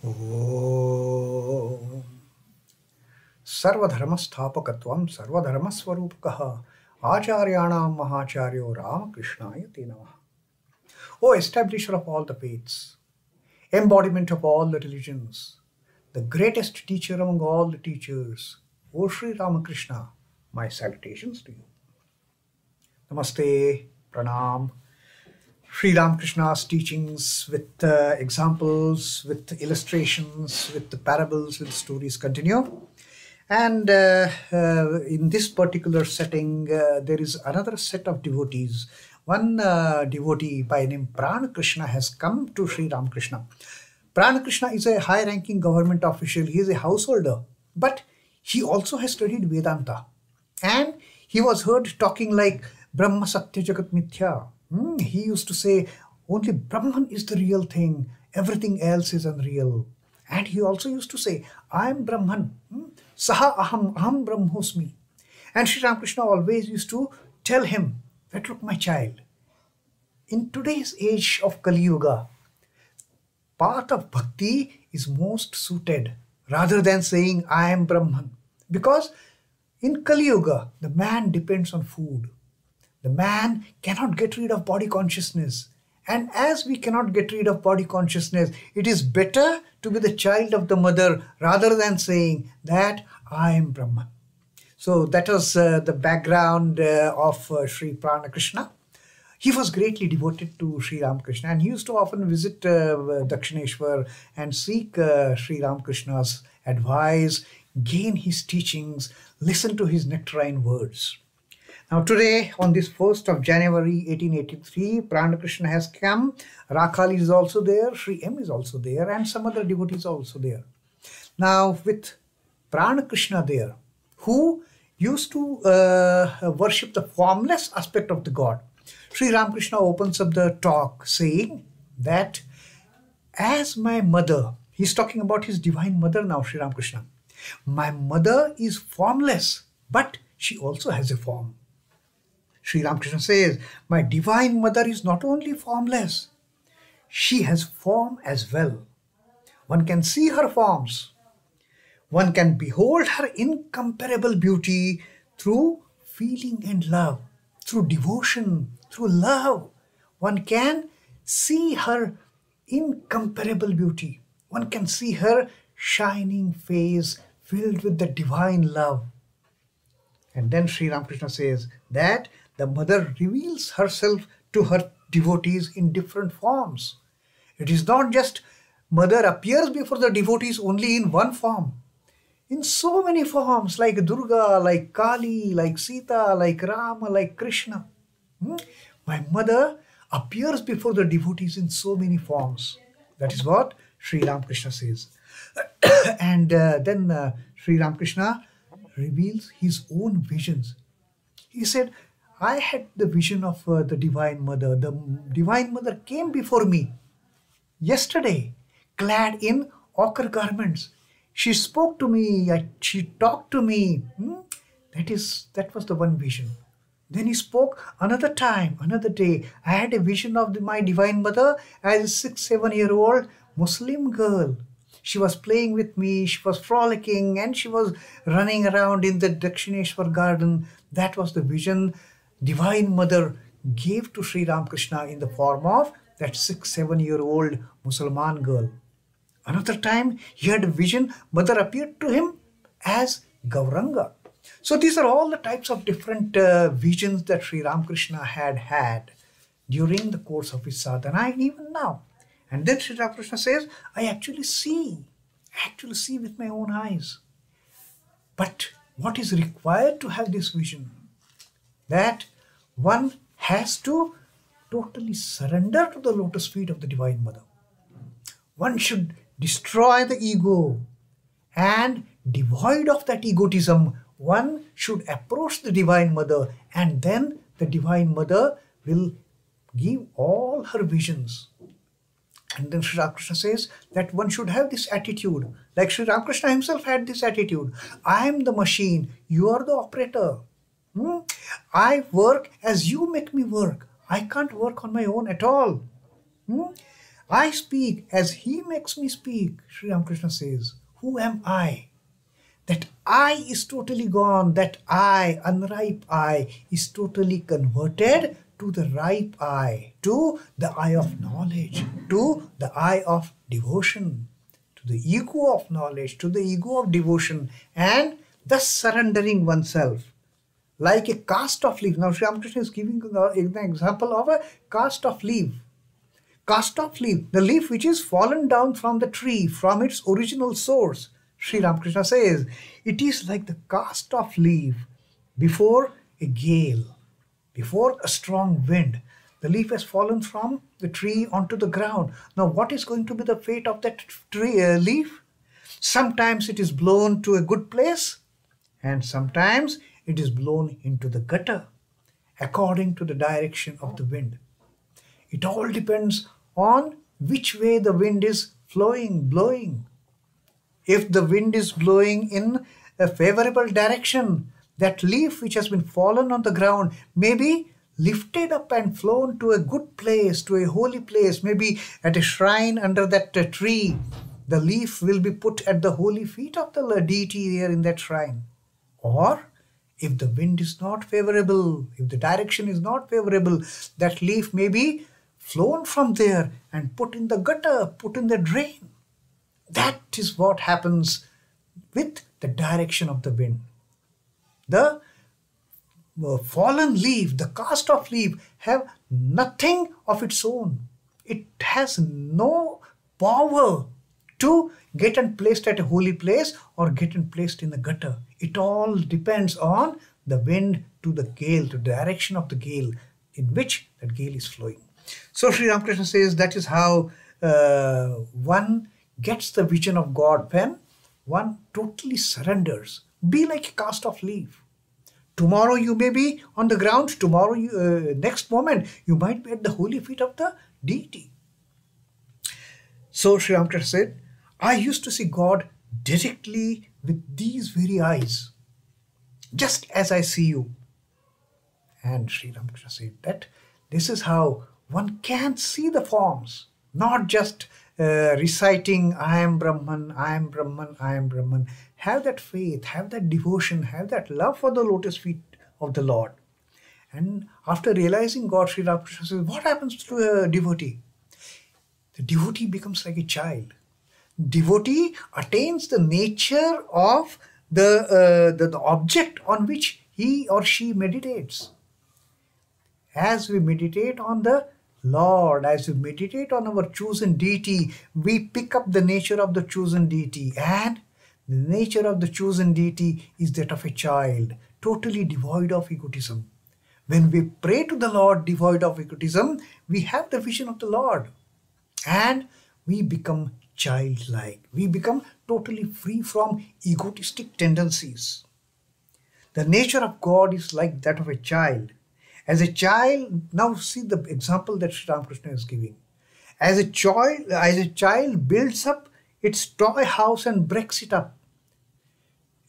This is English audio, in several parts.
Om Sarvadharmasthapakatvam Sarvadharmaswarupakaha Acharyanam Mahacharyo Ramakrishnaya Te Namaha. O establisher of all the faiths, embodiment of all the religions, the greatest teacher among all the teachers, O Sri Ramakrishna, my salutations to you. Namaste, Pranam. Sri Ramakrishna's teachings with examples, with illustrations, with the parables, with stories continue. And in this particular setting, there is another set of devotees. One devotee by name Ramakrishna has come to Sri Ramakrishna. Ramakrishna is a high-ranking government official. He is a householder, but he also has studied Vedanta. And he was heard talking like Brahma Satya Jagat Mithya. He used to say, only Brahman is the real thing, everything else is unreal. And he also used to say, I am Brahman, Saha aham Brahmosmi. And Sri Ramakrishna always used to tell him that, look, my child, in today's age of Kali Yuga, path of bhakti is most suited rather than saying, I am Brahman. Because in Kali Yuga, the man depends on food. The man cannot get rid of body consciousness. And as we cannot get rid of body consciousness, it is better to be the child of the mother rather than saying that I am Brahman. So that was the background of Sri Ramakrishna. He was greatly devoted to Sri Ramakrishna, and he used to often visit Dakshineshwar and seek Sri Ramakrishna's advice, gain his teachings, listen to his nectarine words. Now today, on this 1st of January 1883, Ramakrishna has come. Rakhali is also there, Sri M is also there, and some other devotees are also there. Now with Ramakrishna there, who used to worship the formless aspect of the God, Sri Ramakrishna opens up the talk saying that as my mother, he's talking about his divine mother now, Sri Ramakrishna, my mother is formless, but she also has a form. Sri Ramakrishna says, my divine mother is not only formless, she has form as well. One can see her forms. One can behold her incomparable beauty through feeling and love, through devotion, through love. One can see her incomparable beauty. One can see her shining face filled with the divine love. And then Sri Ramakrishna says that the mother reveals herself to her devotees in different forms. It is not just mother appears before the devotees only in one form. In so many forms, like Durga, like Kali, like Sita, like Rama, like Krishna. My mother appears before the devotees in so many forms. That is what Sri Ramakrishna says. And then Sri Ramakrishna reveals his own visions. He said, I had the vision of the Divine Mother. The Divine Mother came before me yesterday, clad in ochre garments. She spoke to me, she talked to me. That was the one vision. Then he spoke another time, another day. I had a vision of my Divine Mother as a 6-7-year-old Muslim girl. She was playing with me, she was frolicking, and she was running around in the Dakshineshwar garden. That was the vision Divine Mother gave to Sri Ramakrishna in the form of that 6-7-year-old Muslim girl. Another time, he had a vision, Mother appeared to him as Gauranga. So these are all the types of different visions that Sri Ramakrishna had during the course of his sadhana and even now. And then Sri Ramakrishna says, I actually see with my own eyes. But what is required to have this vision? That one has to totally surrender to the lotus feet of the Divine Mother. One should destroy the ego, and devoid of that egotism, one should approach the Divine Mother, and then the Divine Mother will give all her visions. And then Sri Ramakrishna says that one should have this attitude, like Sri Ramakrishna himself had this attitude. I am the machine, you are the operator. I work as you make me work. I can't work on my own at all. I speak as he makes me speak. Sri Ramakrishna says, who am I? That I is totally gone. That I, unripe I, is totally converted to the ripe I, to the eye of knowledge, to the eye of devotion, to the ego of knowledge, to the ego of devotion, and thus surrendering oneself like a cast of leaf. Now Sri Ramakrishna is giving an example of a cast of leaf. Cast off leaf, the leaf which is fallen down from the tree, from its original source. Sri Ramakrishna says, it is like the cast off leaf before a gale, before a strong wind. The leaf has fallen from the tree onto the ground. Now what is going to be the fate of that tree leaf? Sometimes it is blown to a good place, and sometimes it is blown into the gutter, according to the direction of the wind. It all depends on which way the wind is blowing. If the wind is blowing in a favorable direction, that leaf which has been fallen on the ground may be lifted up and flown to a good place, to a holy place, maybe at a shrine under that tree. The leaf will be put at the holy feet of the deity here in that shrine. Or if the wind is not favorable, if the direction is not favorable, that leaf may be flown from there and put in the gutter, put in the drain. That is what happens with the direction of the wind. The fallen leaf, the cast off leaf, have nothing of its own. It has no power to get and placed at a holy place or get and placed in the gutter. It all depends on the wind, to the gale, to the direction of the gale in which that gale is flowing. So Sri Ramakrishna says that is how one gets the vision of God, when one totally surrenders. Be like a cast off leaf. Tomorrow you may be on the ground, tomorrow next moment you might be at the holy feet of the deity. So Sri Ramakrishna said, I used to see God directly with these very eyes, just as I see you. And Sri Ramakrishna said that this is how one can see the forms, not just reciting, I am Brahman, I am Brahman, I am Brahman. Have that faith, have that devotion, have that love for the lotus feet of the Lord. And after realizing God, Sri Ramakrishna says, what happens to a devotee? The devotee becomes like a child. Devotee attains the nature of the object on which he or she meditates. As we meditate on the Lord, as we meditate on our chosen deity, we pick up the nature of the chosen deity, and the nature of the chosen deity is that of a child, totally devoid of egotism. When we pray to the Lord devoid of egotism, we have the vision of the Lord, and we become childlike. We become totally free from egotistic tendencies. The nature of God is like that of a child. As a child, now see the example that Sri Ramakrishna is giving. As a child builds up its toy house and breaks it up.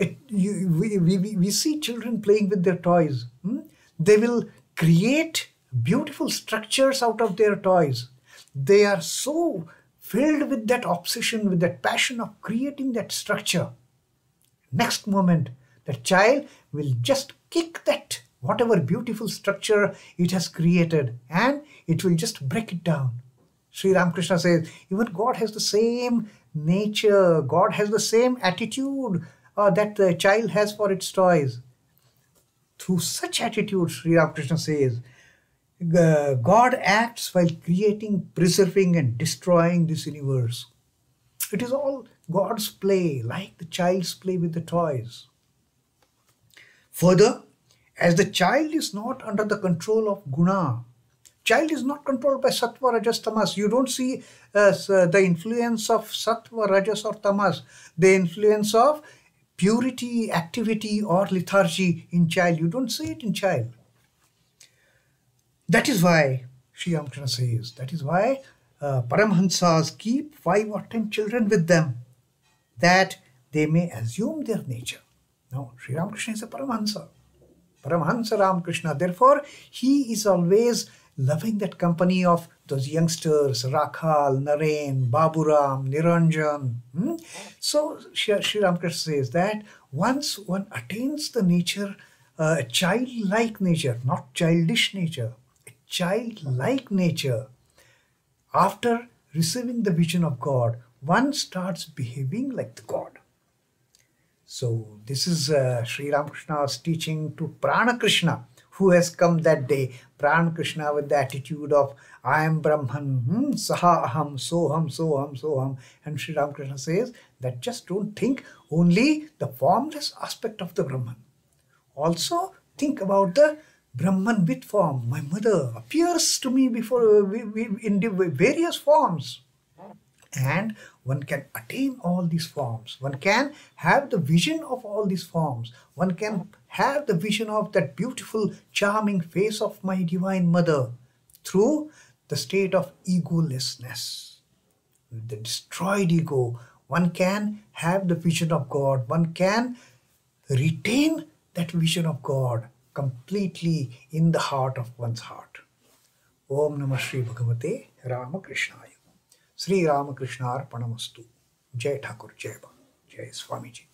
We see children playing with their toys. They will create beautiful structures out of their toys. They are so filled with that obsession, with that passion of creating that structure. Next moment, the child will just kick that whatever beautiful structure it has created, and it will just break it down. Sri Ramakrishna says, even God has the same nature, God has the same attitude that the child has for its toys. Through such attitude, Sri Ramakrishna says, God acts while creating, preserving and destroying this universe. It is all God's play, like the child's play with the toys. Further, as the child is not under the control of guna, child is not controlled by sattva, rajas, tamas. You don't see the influence of sattva, rajas or tamas, the influence of purity, activity or lethargy in child. You don't see it in child. That is why, Sri Ramakrishna says, that is why paramahamsas keep 5 or 10 children with them, that they may assume their nature. Now, Sri Ramakrishna is a paramahamsa. Paramahamsa Ramakrishna. Therefore, he is always loving that company of those youngsters, Rakhal, Naren, Baburam, Niranjan. So Sri Ramakrishna says that once one attains the nature, a childlike nature, not childish nature, a childlike nature, after receiving the vision of God, one starts behaving like the God. So this is Sri Ramakrishna's teaching to Prana Krishna, who has come that day. Prana Krishna with the attitude of I am Brahman, Saha Aham, Soham, Soham, Soham. And Sri Ramakrishna says that just don't think only the formless aspect of the Brahman. Also think about the Brahman with form. My mother appears to me before in various forms. And one can attain all these forms. One can have the vision of all these forms. One can have the vision of that beautiful, charming face of my Divine Mother through the state of egolessness, the destroyed ego. One can have the vision of God. One can retain that vision of God completely in the heart of one's heart. Om Namah Shri Bhagavate Ramakrishnaya. Sri Ramakrishna Arpanamastu. Jai Thakur, Jai Ba, Jai Swamiji.